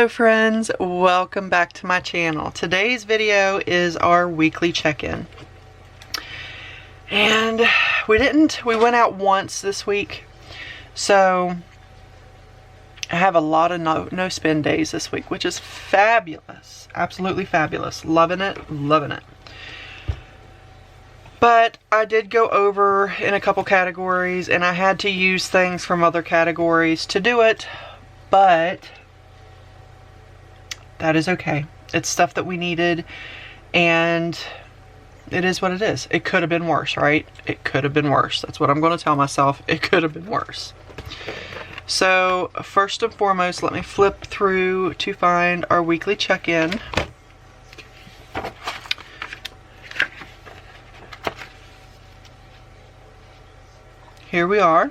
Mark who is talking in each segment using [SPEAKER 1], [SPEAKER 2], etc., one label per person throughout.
[SPEAKER 1] Hello friends, welcome back to my channel. Today's video is our weekly check-in. And we went out once this week. So I have a lot of no spend days this week, which is fabulous. Absolutely fabulous. Loving it, loving it. But I did go over in a couple categories and I had to use things from other categories to do it, but that is okay. It's stuff that we needed and it is what it is. It could have been worse, right? It could have been worse. That's what I'm going to tell myself. It could have been worse. So first and foremost, let me flip through to find our weekly check-in. Here we are.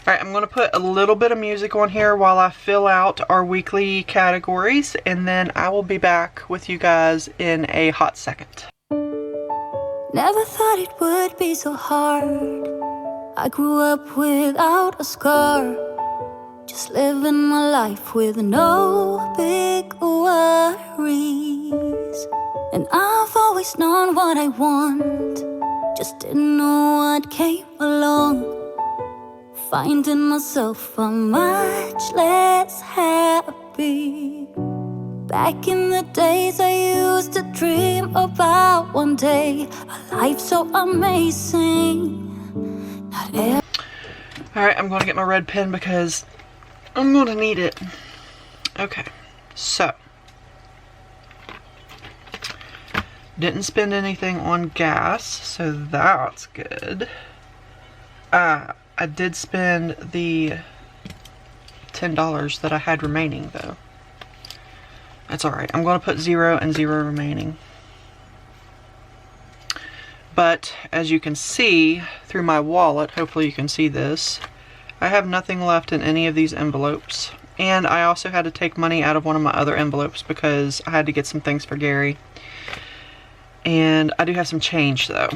[SPEAKER 1] Alright, I'm going to put a little bit of music on here while I fill out our weekly categories, and then I will be back with you guys in a hot second.
[SPEAKER 2] Never thought it would be so hard. I grew up without a scar, just living my life with no big worries. And I've always known what I want, just didn't know what came along. Finding myself much less happy. Back in the days I used to dream about one day a life so amazing.
[SPEAKER 1] Alright, I'm going to get my red pen because I'm going to need it. Okay, so didn't spend anything on gas, so that's good. I did spend the $10 that I had remaining though. That's alright. I'm going to put 0 and 0 remaining. But as you can see through my wallet, hopefully you can see this, I have nothing left in any of these envelopes. And I also had to take money out of one of my other envelopes because I had to get some things for Gary. And I do have some change though.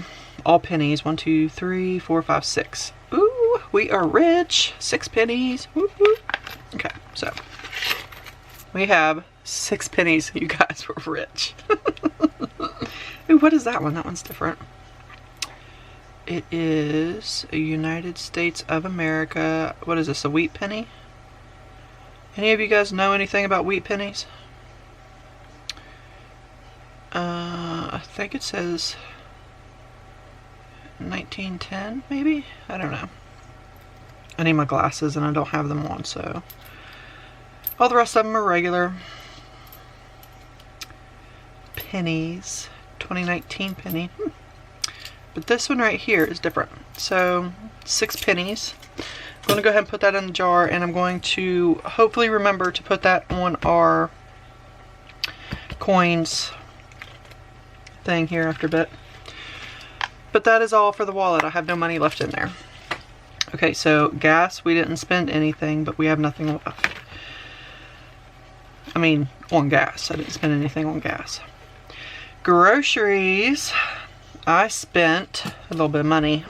[SPEAKER 1] All pennies. 1, 2, 3, 4, 5, 6. Ooh, we are rich. 6 pennies. Whoop, whoop. Okay, so we have 6 pennies. You guys were rich. Ooh, what is that one? That one's different. It is a United States of America. What is this, a wheat penny? Any of you guys know anything about wheat pennies? I think it says 1910, maybe? I don't know. I need my glasses and I don't have them on, so. All the rest of them are regular pennies. 2019 penny. But this one right here is different. So 6 pennies. I'm going to go ahead and put that in the jar, and I'm going to hopefully remember to put that on our coins thing here after a bit. But that is all for the wallet. I have no money left in there. Okay, so gas, we didn't spend anything, but we have nothing left. I mean, on gas. I didn't spend anything on gas. Groceries, I spent a little bit of money.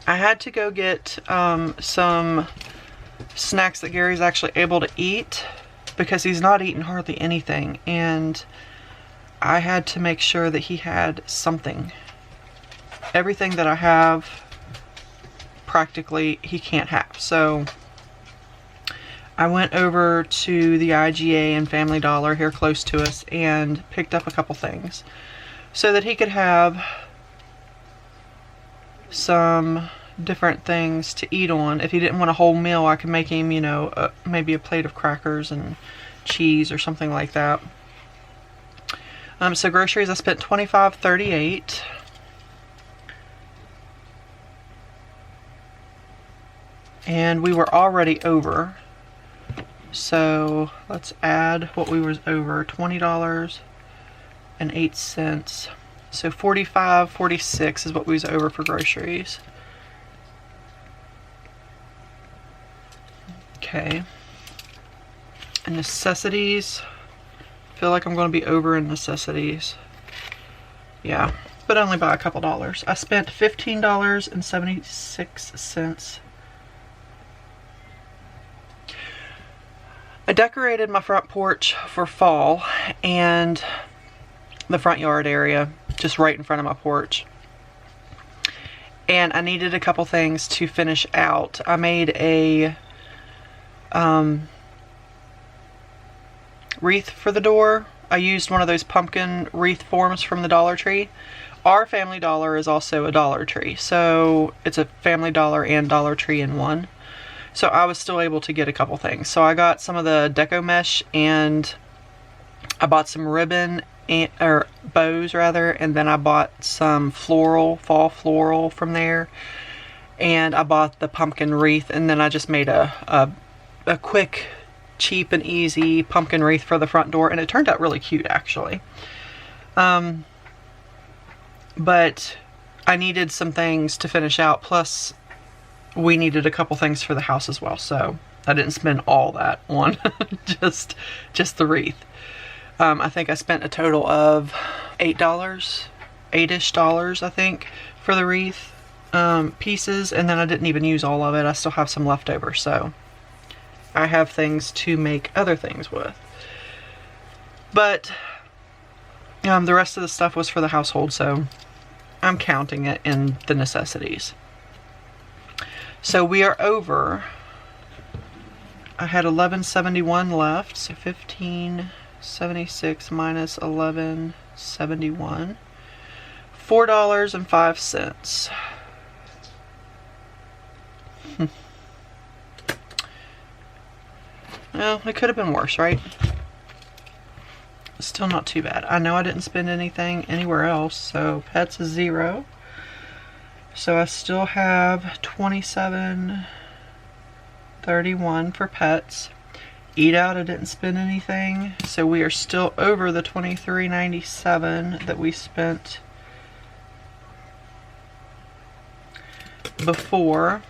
[SPEAKER 1] I had to go get some snacks that Gary's actually able to eat because he's not eating hardly anything, and I had to make sure that he had something. Everything that I have, practically, he can't have. So I went over to the IGA and Family Dollar here close to us and picked up a couple things so that he could have some different things to eat on. If he didn't want a whole meal, I could make him, you know, maybe a plate of crackers and cheese or something like that. So groceries, I spent $25.38. And we were already over. So let's add what we was over. $20.08. So $45.46 is what we was over for groceries. Okay. And necessities. I feel like I'm going to be over in necessities. Yeah, but only by a couple dollars. I spent $15.76. I decorated my front porch for fall and the front yard area, just right in front of my porch. And I needed a couple things to finish out. I made a wreath for the door. I used one of those pumpkin wreath forms from the Dollar Tree. Our Family Dollar is also a Dollar Tree, so it's a Family Dollar and Dollar Tree in one. So I was still able to get a couple things. So I got some of the deco mesh, and I bought some ribbon, or bows rather, and then I bought some floral, fall floral from there, and I bought the pumpkin wreath, and then I just made a quick, cheap and easy pumpkin wreath for the front door, and it turned out really cute actually. But I needed some things to finish out, plus we needed a couple things for the house as well, so I didn't spend all that on just the wreath. I think I spent a total of $8-ish I think, for the wreath pieces, and then I didn't even use all of it. I still have some left over, so I have things to make other things with. But the rest of the stuff was for the household, so I'm counting it in the necessities. So we are over. I had $11.71 left, so $15.76 minus $11.71. $4.05. Well, it could have been worse, right? Still not too bad. I know I didn't spend anything anywhere else, so pets is 0. So I still have $27.31 for pets. Eat out, I didn't spend anything, so we are still over the $23.97 that we spent before.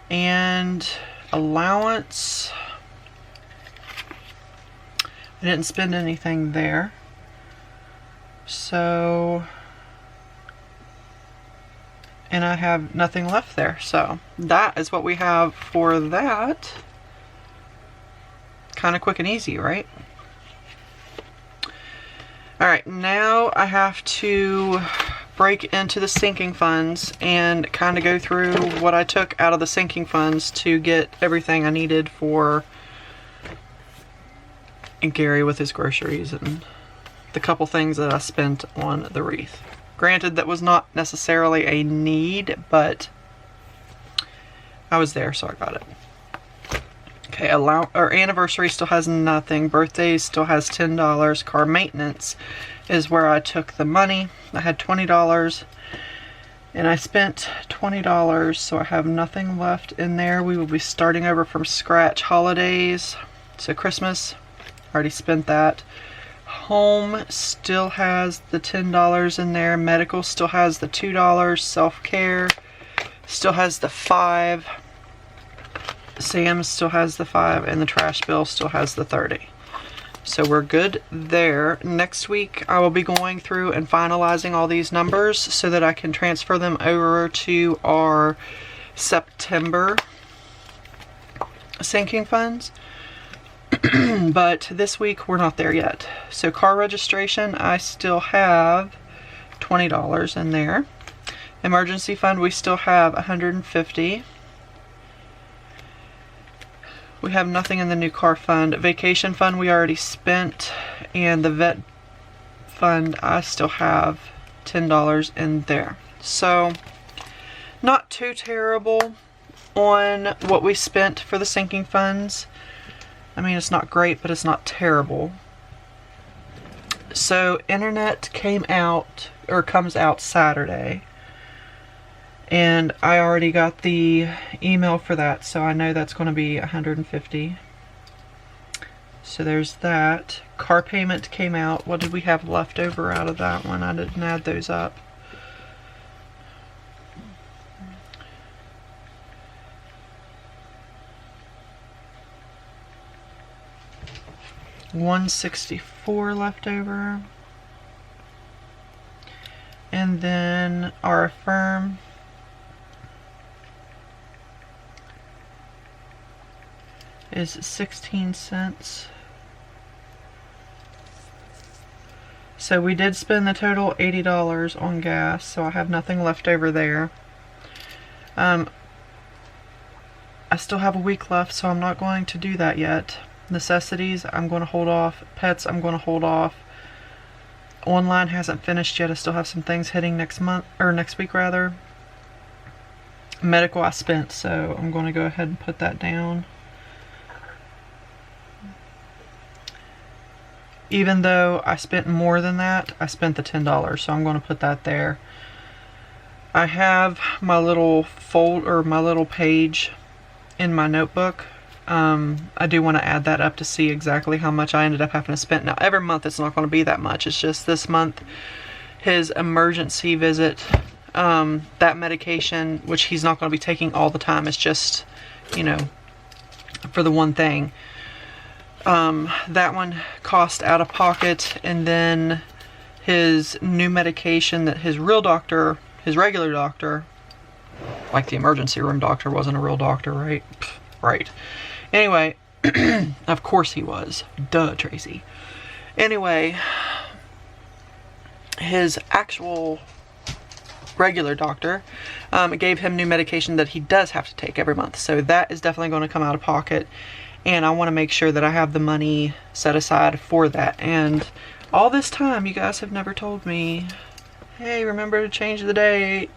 [SPEAKER 1] And allowance, I didn't spend anything there, so, and I have nothing left there, so that is what we have for that. Kind of quick and easy, right? Alright, now I have to break into the sinking funds and kind of go through what I took out of the sinking funds to get everything I needed for Gary with his groceries and the couple things that I spent on the wreath. Granted, that was not necessarily a need, but I was there, so I got it. Okay, our anniversary still has nothing. Birthdays still has $10. Car maintenance is where I took the money. I had $20 and I spent $20, so I have nothing left in there. We will be starting over from scratch. Holidays, so Christmas, already spent that. Home still has the $10 in there. Medical still has the $2. Self-care still has the $5. Sam still has the $5, and the trash bill still has the $30. So we're good there. Next week I will be going through and finalizing all these numbers so that I can transfer them over to our September sinking funds. But this week we're not there yet. So car registration, I still have $20 in there. Emergency fund, we still have $150. We have nothing in the new car fund. Vacation fund we already spent, and the vet fund I still have $10 in there. So not too terrible on what we spent for the sinking funds. I mean, it's not great, but it's not terrible. So internet came out, or comes out Saturday. And I already got the email for that, so I know that's going to be $150. So there's that. Car payment came out. What did we have left over out of that one? I didn't add those up. $164 left over. And then our Affirm. is 16 cents. So we did spend the total $80 on gas, so I have nothing left over there. I still have a week left, so I'm not going to do that yet. Necessities, I'm going to hold off. Pets, I'm going to hold off. Online hasn't finished yet. I still have some things hitting next month, or next week rather. Medical I spent, so I'm going to go ahead and put that down. Even though I spent more than that, I spent the $10, so I'm going to put that there. I have my little my little page in my notebook. I do want to add that up to see exactly how much I ended up having to spend. Now, every month it's not going to be that much. It's just this month, his emergency visit, that medication, which he's not going to be taking all the time. It's just, you know, for the one thing. That one cost out of pocket, and then his new medication that his real doctor, his regular doctor, like the emergency room doctor wasn't a real doctor, right? Right. Anyway, of course he was. Duh, Tracy. Anyway, his actual regular doctor gave him new medication that he does have to take every month. So that is definitely going to come out of pocket. And I want to make sure that I have the money set aside for that. And all this time, you guys have never told me, hey, remember to change the date.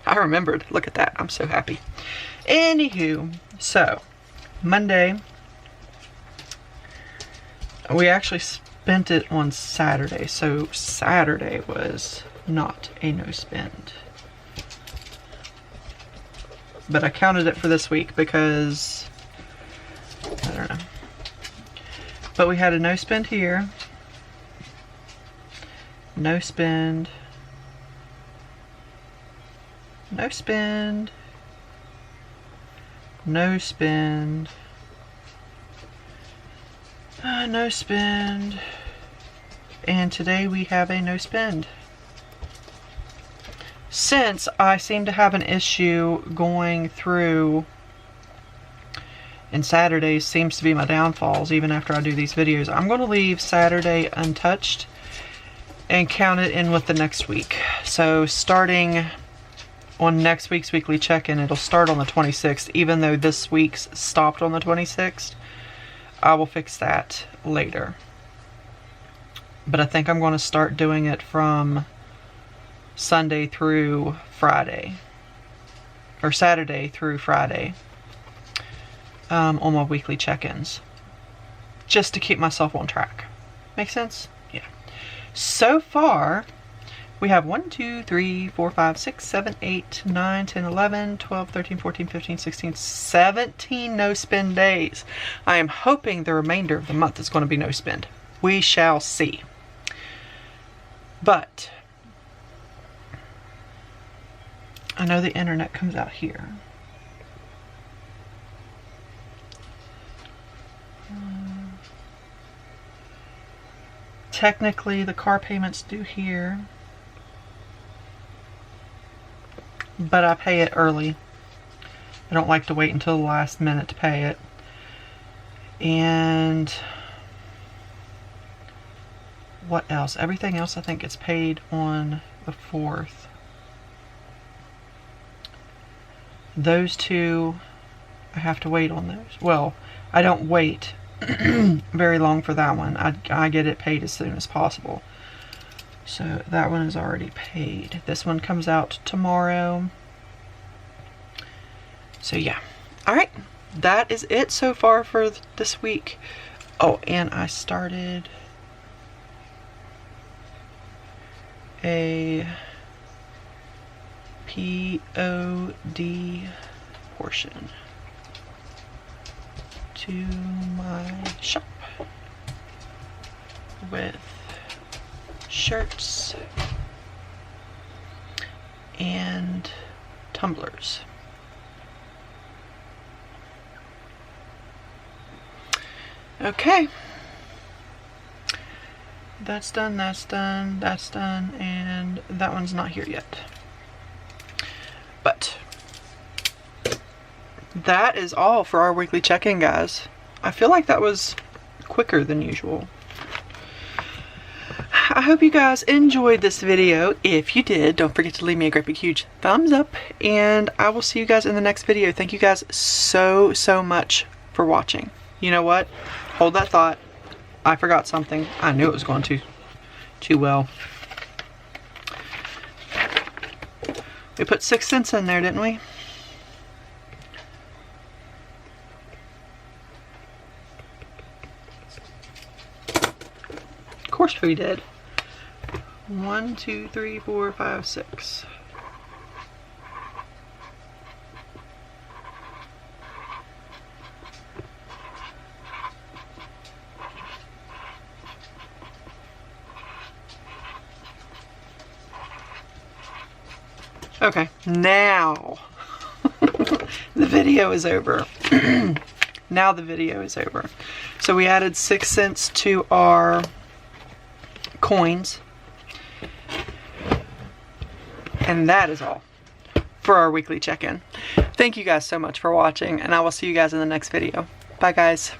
[SPEAKER 1] I remembered. Look at that. I'm so happy. Anywho, so Monday, we actually spent it on Saturday. So Saturday was not a no spend. But I counted it for this week because I don't know. But we had a no spend here. No spend. No spend. No spend. No spend. And today we have a no spend. Since I seem to have an issue going through, and Saturdays seems to be my downfalls even after I do these videos, I'm going to leave Saturday untouched and count it in with the next week. So starting on next week's weekly check-in, it'll start on the 26th, even though this week's stopped on the 26th. I will fix that later. But I think I'm going to start doing it from Sunday through Friday. Or Saturday through Friday. On my weekly check-ins. Just to keep myself on track. Make sense? Yeah. So far, we have 1, 2, 3, 4, 5, 6, 7, 8, 9, 10, 11, 12, 13, 14, 15, 16, 17 no spend days. I am hoping the remainder of the month is going to be no spend. We shall see. But I know the internet comes out here. Technically, the car payment's due here, but I pay it early. I don't like to wait until the last minute to pay it. And what else? Everything else I think gets paid on the 4th. Those two, I have to wait on those. Well, I don't wait very long for that one. I get it paid as soon as possible. So that one is already paid. This one comes out tomorrow. So yeah. Alright. That is it so far for this week. Oh, and I started a POD portion to my shop with shirts and tumblers. Okay. That's done, that's done, that's done, and that one's not here yet. But that is all for our weekly check-in, guys. I feel like that was quicker than usual. I hope you guys enjoyed this video. If you did, don't forget to leave me a great big huge thumbs up, and I will see you guys in the next video. Thank you guys so much for watching. You know what? Hold that thought. I forgot something. I knew it was going too well. We put 6 cents in there, didn't we? Of course we did. 1, 2, 3, 4, 5, 6. Okay, now the video is over. Now the video is over. So we added 6 cents to our coins. And that is all for our weekly check-in. Thank you guys so much for watching, and I will see you guys in the next video. Bye, guys.